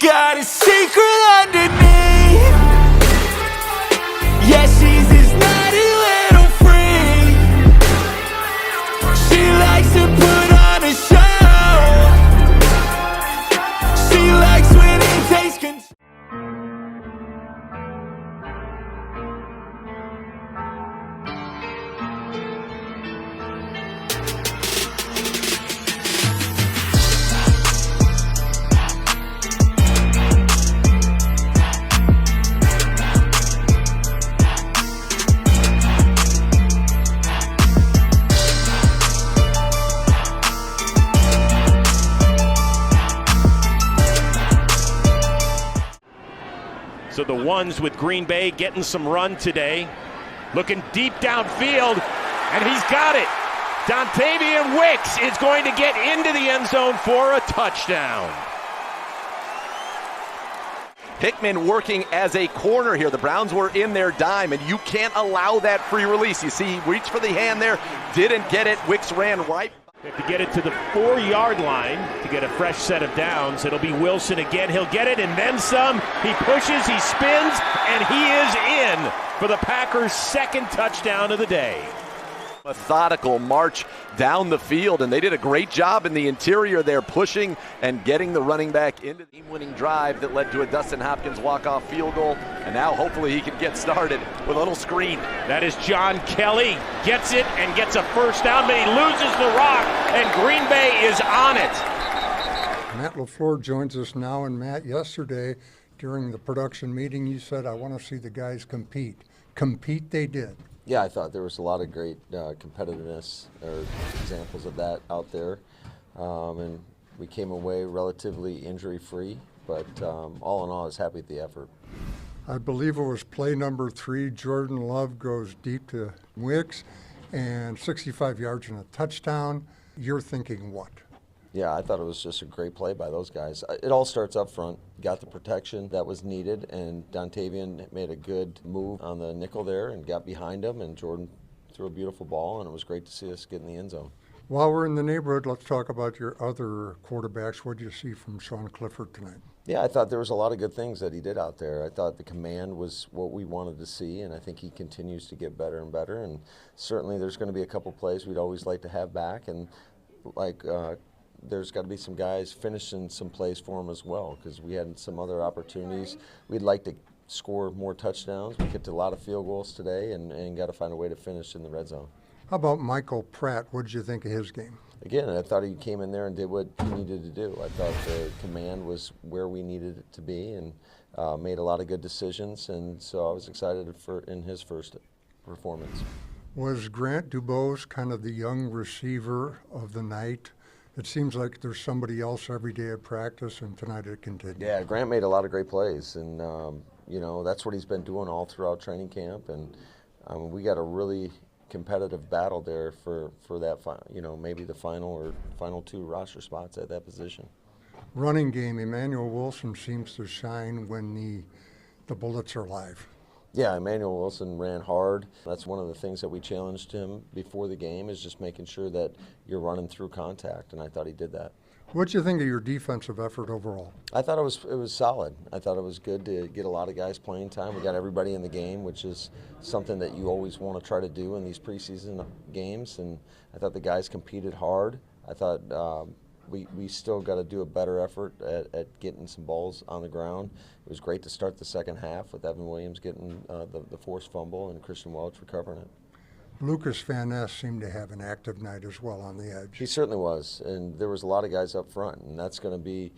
got a secret underneath. Yeah, she's this naughty little freak. She likes to put on a show. She likes when he takes control. So the ones with Green Bay getting some run today. Looking deep downfield, and he's got it. Dontavian Wicks is going to get into the end zone for a touchdown. Hickman working as a corner here. The Browns were in their dime, and you can't allow that free release. You see, he reached for the hand there, didn't get it. Wicks ran right. They have to get it to the 4-yard line to get a fresh set of downs. It'll be Wilson again. He'll get it and then some. He pushes, he spins, and he is in for the Packers' second touchdown of the day. Methodical march down the field, and they did a great job in the interior there, pushing and getting the running back into the game-winning drive that led to a Dustin Hopkins walk-off field goal, and now hopefully he can get started with a little screen. That is John Kelly. Gets it and gets a first down, but he loses the rock, and Green Bay is on it. Matt LaFleur joins us now, and Matt, yesterday during the production meeting you said, I want to see the guys compete. Compete they did. Yeah, I thought there was a lot of great competitiveness or examples of that out there. And we came away relatively injury-free, but all in all, I was happy with the effort. I believe it was play number 3. Jordan Love goes deep to Wicks and 65 yards and a touchdown. You're thinking what? Yeah, I thought it was just a great play by those guys. It all starts up front. Got the protection that was needed, and Dontavian made a good move on the nickel there and got behind him, and Jordan threw a beautiful ball, and it was great to see us get in the end zone. While we're in the neighborhood, let's talk about your other quarterbacks. What did you see from Sean Clifford tonight? Yeah, I thought there was a lot of good things that he did out there. I thought the command was what we wanted to see, and I think he continues to get better and better, and certainly there's going to be a couple plays we'd always like to have back, and there's got to be some guys finishing some plays for him as well, because we had some other opportunities. We'd like to score more touchdowns. We kicked a lot of field goals today and got to find a way to finish in the red zone. How about Michael Pratt? What did you think of his game? Again, I thought he came in there and did what he needed to do. I thought the command was where we needed it to be, and made a lot of good decisions, and so I was excited in his first performance. Was Grant Dubose kind of the young receiver of the night? It seems like there's somebody else every day at practice, and tonight it continued. Yeah, Grant made a lot of great plays, and that's what he's been doing all throughout training camp, and we got a really competitive battle there for that, maybe the final 2 roster spots at that position. Running game, Emmanuel Wilson seems to shine when the bullets are live. Yeah, Emmanuel Wilson ran hard. That's one of the things that we challenged him before the game, is just making sure that you're running through contact, and I thought he did that. What did you think of your defensive effort overall? I thought it was solid. I thought it was good to get a lot of guys playing time. We got everybody in the game, which is something that you always want to try to do in these preseason games, and I thought the guys competed hard. I thought we still got to do a better effort at getting some balls on the ground. It was great to start the second half with Evan Williams getting the forced fumble and Christian Welch recovering it. Lucas Van Ness seemed to have an active night as well on the edge. He certainly was, and there was a lot of guys up front, and that's going to be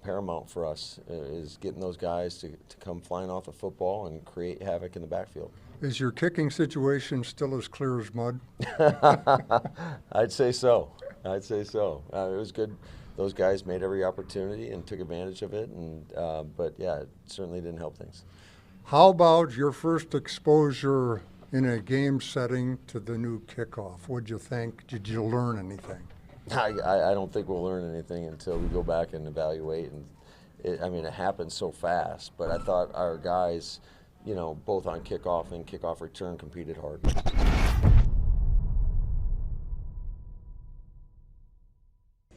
paramount for us, is getting those guys to come flying off the football and create havoc in the backfield. Is your kicking situation still as clear as mud? I'd say so. It was good. Those guys made every opportunity and took advantage of it, but yeah, it certainly didn't help things. How about your first exposure in a game setting to the new kickoff? What'd you think? Did you learn anything? I don't think we'll learn anything until we go back and evaluate. And it happened so fast, but I thought our guys, both on kickoff and kickoff return, competed hard.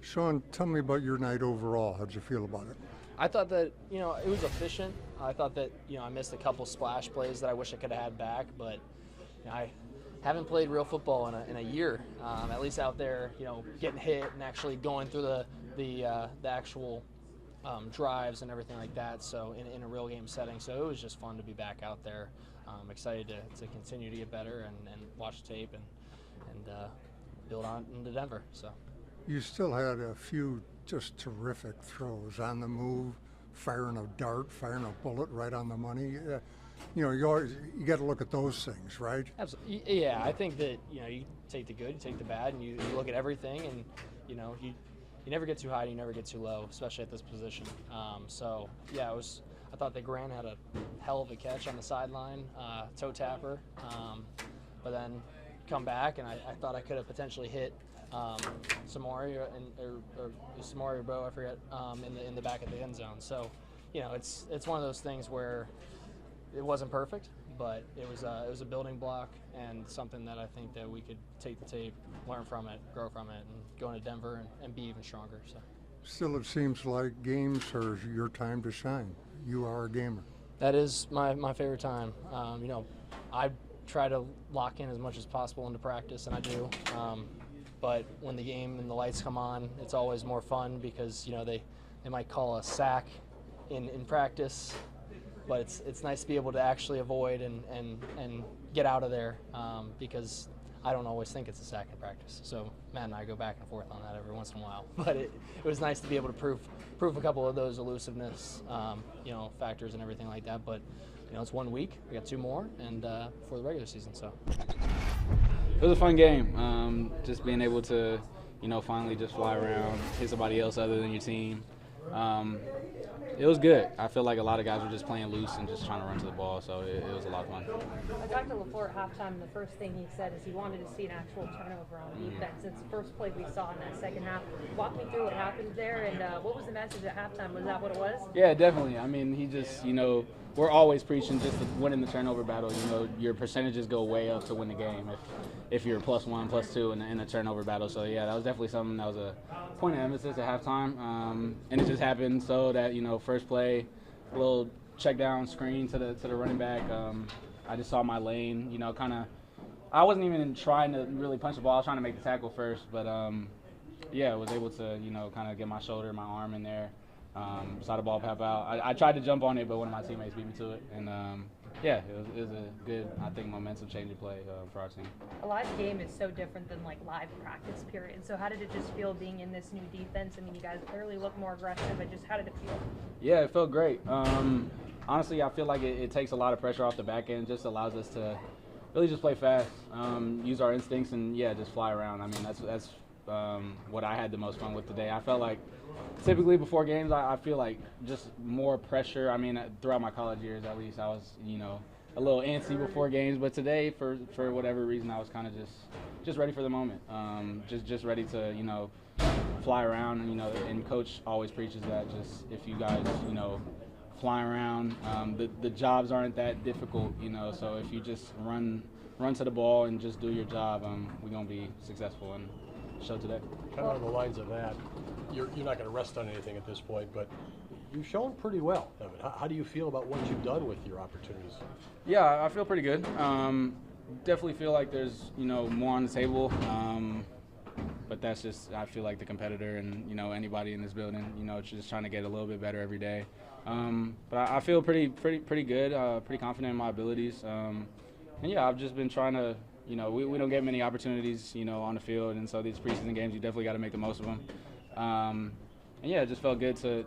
Sean, tell me about your night overall. How'd you feel about it? I thought that, it was efficient. I thought that, I missed a couple splash plays that I wish I could have had back, but I haven't played real football in a year, at least out there, getting hit and actually going through the actual drives and everything like that, so in a real game setting. So it was just fun to be back out there. Excited to continue to get better and watch tape and build on into Denver. So You still had a few just terrific throws on the move, firing a dart, firing a bullet right on the money. You got to look at those things, right? Absolutely. Yeah, I think that you take the good, you take the bad, and you look at everything, and you never get too high, and you never get too low, especially at this position. So yeah, I thought that Grant had a hell of a catch on the sideline, toe tapper, but then come back, and I thought I could have potentially hit Samori or Samori or Bo, I forget, in the back of the end zone. So it's one of those things where it wasn't perfect, but it was a building block and something that I think that we could take the tape, learn from it, grow from it, and go into Denver and be even stronger. So Still, it seems like games are your time to shine. You are a gamer. that is my favorite time. I try to lock in as much as possible into practice, and I do. But when the game and the lights come on, it's always more fun because they might call a sack in practice, but it's nice to be able to actually avoid and get out of there because I don't always think it's a sack in practice. So Matt and I go back and forth on that every once in a while. But it was nice to be able to prove a couple of those elusiveness, factors and everything like that. But it's 1 week. We got 2 more, and for the regular season. So it was a fun game. Just being able to, finally just fly around, hit somebody else other than your team. It was good. I feel like a lot of guys were just playing loose and just trying to run to the ball, so it was a lot of fun. I talked to LaFleur at halftime, and the first thing he said is he wanted to see an actual turnover on defense. It's the first play we saw in that second half. Walk me through what happened there, and what was the message at halftime? Was that what it was? Yeah, definitely. I mean, he just, we're always preaching just winning the turnover battle. Your percentages go way up to win the game if you're +1, +2 in a turnover battle. So, yeah, that was definitely something that was a point of emphasis at halftime. And it just happened so that, first play, a little check down screen to the running back. I just saw my lane, I wasn't even trying to really punch the ball. I was trying to make the tackle first. But, yeah, I was able to, kind of get my shoulder, my arm in there. Saw the ball pop out. I tried to jump on it, but one of my teammates beat me to it. And, yeah, it was a good, I think, momentum-changing play for our team. A live game is so different than, live practice period. So how did it just feel being in this new defense? I mean, you guys clearly look more aggressive, but just how did it feel? Yeah, it felt great. Honestly, I feel like it takes a lot of pressure off the back end, just allows us to really just play fast, use our instincts, and, yeah, just fly around. I mean, that's what I had the most fun with today. I felt like typically before games, I feel like just more pressure. I mean, throughout my college years, at least, I was, a little antsy before games. But today, for whatever reason, I was kind of just ready for the moment. Just ready to, fly around. And Coach always preaches that just if you guys, fly around, the jobs aren't that difficult, So if you just run to the ball and just do your job, we're gonna be successful and show today. Kind of on the lines of that, you're not going to rest on anything at this point, but you've shown pretty well, Evan. How do you feel about what you've done with your opportunities? Yeah, I feel pretty good. Definitely feel like there's more on the table, but that's just I feel like the competitor and anybody in this building just trying to get a little bit better every day. But I feel pretty good, pretty confident in my abilities, and yeah, I've just been trying to. We don't get many opportunities, on the field, and so these preseason games, you definitely got to make the most of them. And yeah, it just felt good to,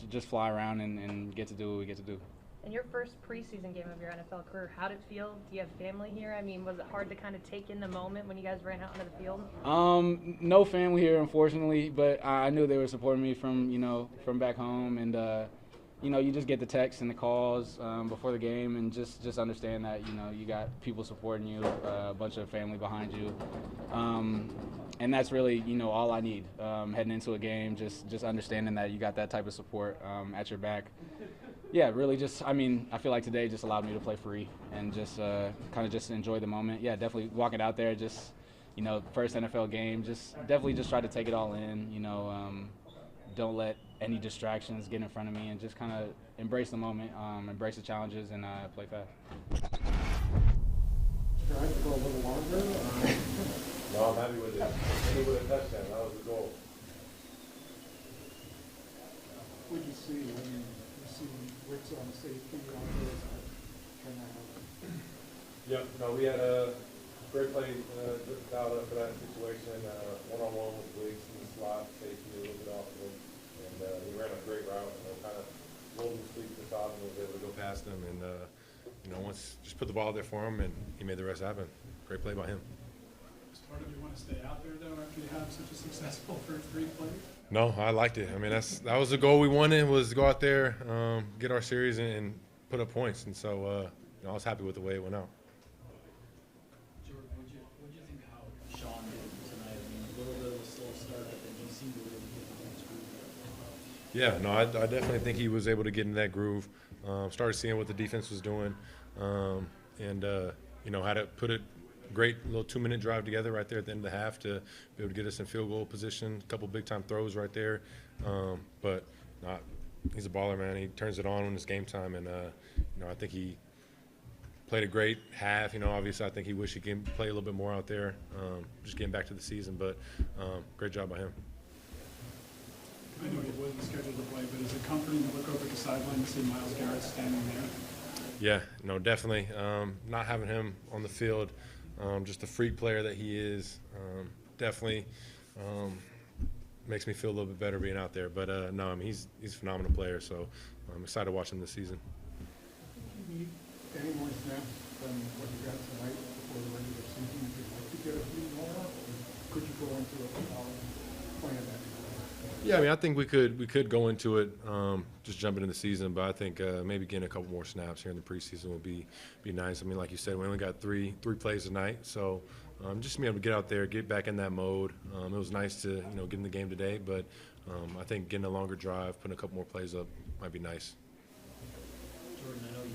just fly around and get to do what we get to do. In your first preseason game of your NFL career, how did it feel? Do you have family here? I mean, was it hard to kind of take in the moment when you guys ran out onto the field? No family here, unfortunately, but I knew they were supporting me from back home, and you just get the texts and the calls before the game, and just understand that you got people supporting you, a bunch of family behind you, and that's really all I need heading into a game. Just understanding that you got that type of support at your back. Yeah, really I feel like today just allowed me to play free and just kind of just enjoy the moment. Yeah, definitely walking out there, just first NFL game, definitely try to take it all in. don't let any distractions get in front of me, and just kind of embrace the moment, embrace the challenges, and play fast. Tried to go a little longer. No, I'm happy with it. Happy with a touchdown. That was the goal. What did you see when you see Wicks on safety out there? Turn that out. Yep. No, we had a great play dialed up for that situation. One-on-one with Wicks in the slot, safety a little bit off of him, and he ran a great route. Kind of rolled him asleep at the top and was able to go past him. And once just put the ball there for him, and he made the rest happen. Great play by him. Did you want to stay out there though after you have such a successful first 3 plays? No, I liked it. I mean, that was the goal we wanted, was to go out there, get our series, and put up points. And so I was happy with the way it went out. Jordan, what did you think of how Sean did tonight? I mean, a little bit of a slow start, but then he seemed to really get in his groove. Yeah, no, I definitely think he was able to get in that groove. Started seeing what the defense was doing, and had to put a great little 2-minute drive together right there at the end of the half to be able to get us in field goal position. A couple big time throws right there, but he's a baller, man. He turns it on when it's game time, and I think he played a great half. Obviously I think he wished he could play a little bit more out there, just getting back to the season. But great job by him. I know he wasn't scheduled to play, but is it comforting to look over the sideline and see Myles Garrett standing there? Yeah, no, definitely. Not having him on the field, just the freak player that he is, definitely makes me feel a little bit better being out there. But no, I mean he's a phenomenal player, so I'm excited to watch him this season. Do you need any more snaps than what you got tonight before the regular season? Would you like to get a few more, or could you go into it without playing that? Yeah, I mean, I think we could go into it just jumping in the season, but I think maybe getting a couple more snaps here in the preseason would be nice. I mean, like you said, we only got three plays tonight, so just being able to get out there, get back in that mode. It was nice to get in the game today, but I think getting a longer drive, putting a couple more plays up might be nice. Jordan, I know you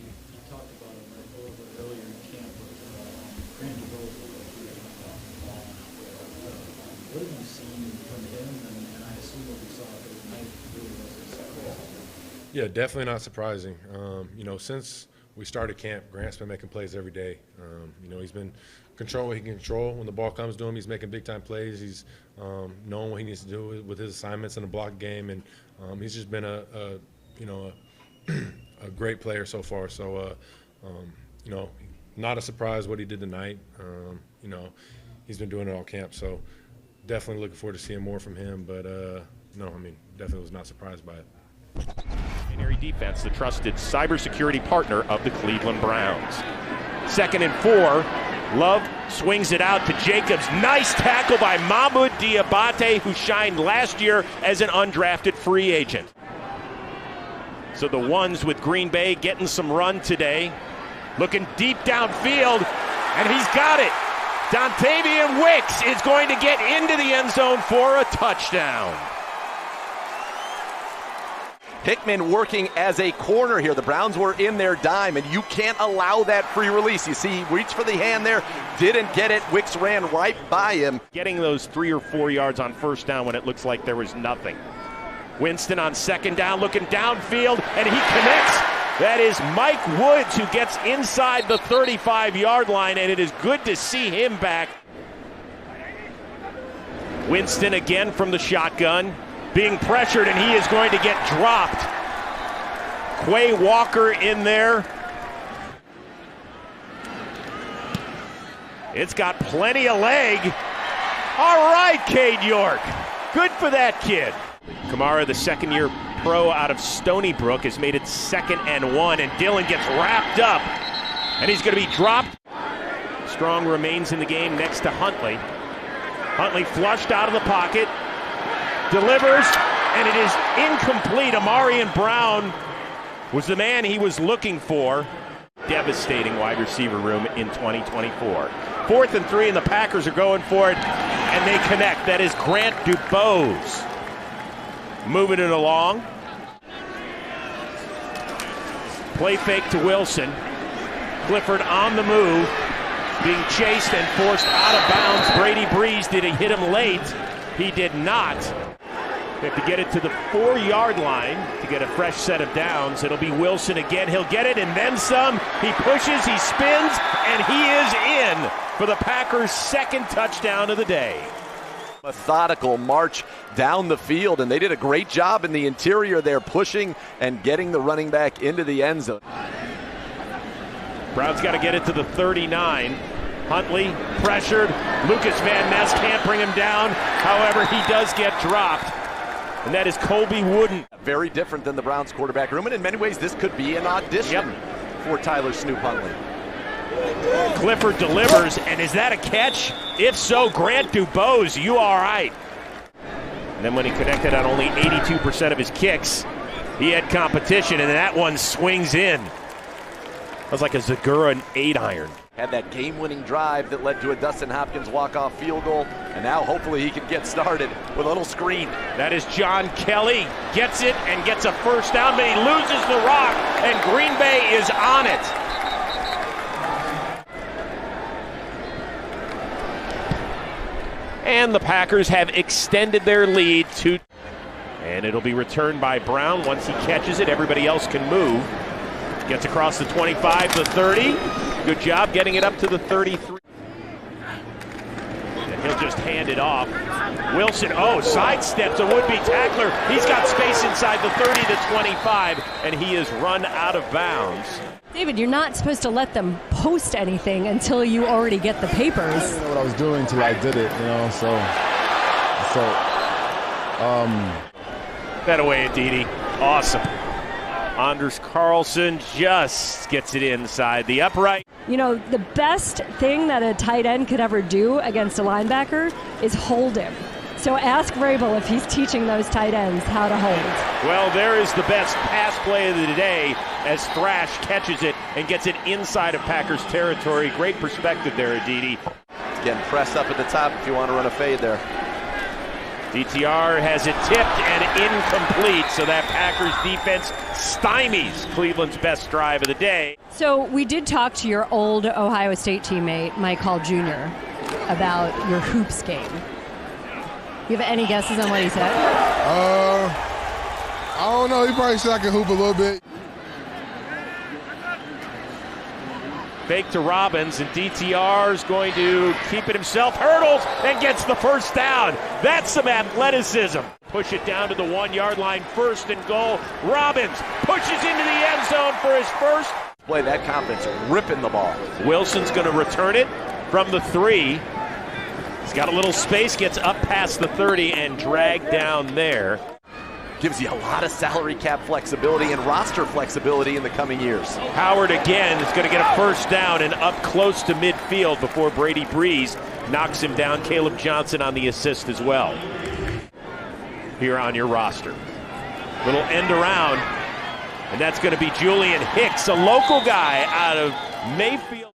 talked about him a little bit earlier in camp with Grant DuBose. What have you seen from him? And I assume what we saw tonight really wasn't surprising. Yeah, definitely not surprising. Since we started camp, Grant's been making plays every day. He's been controlling what he can control. When the ball comes to him, he's making big-time plays. He's knowing what he needs to do with his assignments in the block game, and he's just been a great player so far. So, not a surprise what he did tonight. He's been doing it all camp, so definitely looking forward to seeing more from him. But no, I mean, definitely was not surprised by it. Binary Defense, the trusted cybersecurity partner of the Cleveland Browns. 2nd and 4. Love swings it out to Jacobs. Nice tackle by Mahmoud Diabate, who shined last year as an undrafted free agent. So the ones with Green Bay getting some run today. Looking deep downfield, and he's got it. Dontavian Wicks is going to get into the end zone for a touchdown. Hickman working as a corner here. The Browns were in their dime, and you can't allow that free release. You see, he reached for the hand there, didn't get it. Wicks ran right by him. Getting those 3 or 4 yards on first down when it looks like there was nothing. Winston on 2nd down, looking downfield, and he connects. That is Mike Woods, who gets inside the 35-yard line, and it is good to see him back. Winston again from the shotgun, being pressured, and he is going to get dropped. Quay Walker in there. It's got plenty of leg. All right, Cade York. Good for that kid. Kamara, the 2nd-year pro out of Stony Brook, has made it 2nd and 1, and Dillon gets wrapped up, and he's going to be dropped. Strong remains in the game next to Huntley. Huntley flushed out of the pocket, delivers, and it is incomplete. Amarian Brown was the man he was looking for. Devastating wide receiver room in 2024. 4th and 3, and the Packers are going for it, and they connect. That is Grant DuBose. Moving it along. Play fake to Wilson. Clifford on the move. Being chased and forced out of bounds. Brady Breeze, did he hit him late? He did not. They have to get it to the 4-yard line to get a fresh set of downs. It'll be Wilson again. He'll get it and then some. He pushes, he spins, and he is in for the Packers' second touchdown of the day. Methodical march down the field, and they did a great job in the interior there, pushing and getting the running back into the end zone. Browns got to get it to the 39. Huntley pressured. Lucas Van Ness can't bring him down. However, he does get dropped. And that is Colby Wooden. Very different than the Browns quarterback room, and in many ways this could be an audition for Tyler Snoop Huntley. Clifford delivers, and is that a catch? If so, Grant Dubose, you all right. And then when he connected on only 82% of his kicks, he had competition, and that one swings in. That was like a Zagura 8-iron. Had that game-winning drive that led to a Dustin Hopkins walk-off field goal, and now hopefully he can get started with a little screen. That is John Kelly. Gets it and gets a first down, but he loses the rock, and Green Bay is on it. And the Packers have extended their lead to... And it'll be returned by Brown. Once he catches it, everybody else can move. Gets across the 25, the 30. Good job getting it up to the 33. And he'll just hand it off. Wilson, sidesteps a would-be tackler. He's got space inside the 30 to 25, and he is run out of bounds. David, you're not supposed to let them post anything until you already get the papers. I didn't know what I was doing until I did it, That away, Aditi. Awesome. Anders Carlson just gets it inside the upright. You know, the best thing that a tight end could ever do against a linebacker is hold him. So ask Vrabel if he's teaching those tight ends how to hold. Well, there is the best pass play of the day as Thrash catches it and gets it inside of Packers territory. Great perspective there, Aditi. Again, press up at the top if you want to run a fade there. DTR has it tipped and incomplete, so that Packers defense stymies Cleveland's best drive of the day. So we did talk to your old Ohio State teammate, Mike Hall Jr., about your hoops game. You have any guesses on what he said? I don't know. He probably said I can hoop a little bit. Fake to Robbins, and DTR is going to keep it himself. Hurdles and gets the first down. That's some athleticism. Push it down to the 1-yard line, 1st and goal. Robbins pushes into the end zone for his first. Play that confidence, ripping the ball. Wilson's going to return it from the 3. He's got a little space, gets up past the 30 and dragged down there. Gives you a lot of salary cap flexibility and roster flexibility in the coming years. Howard again is going to get a first down and up close to midfield before Brady Breeze knocks him down. Caleb Johnson on the assist as well. Here on your roster. Little end around, and that's going to be Julian Hicks, a local guy out of Mayfield.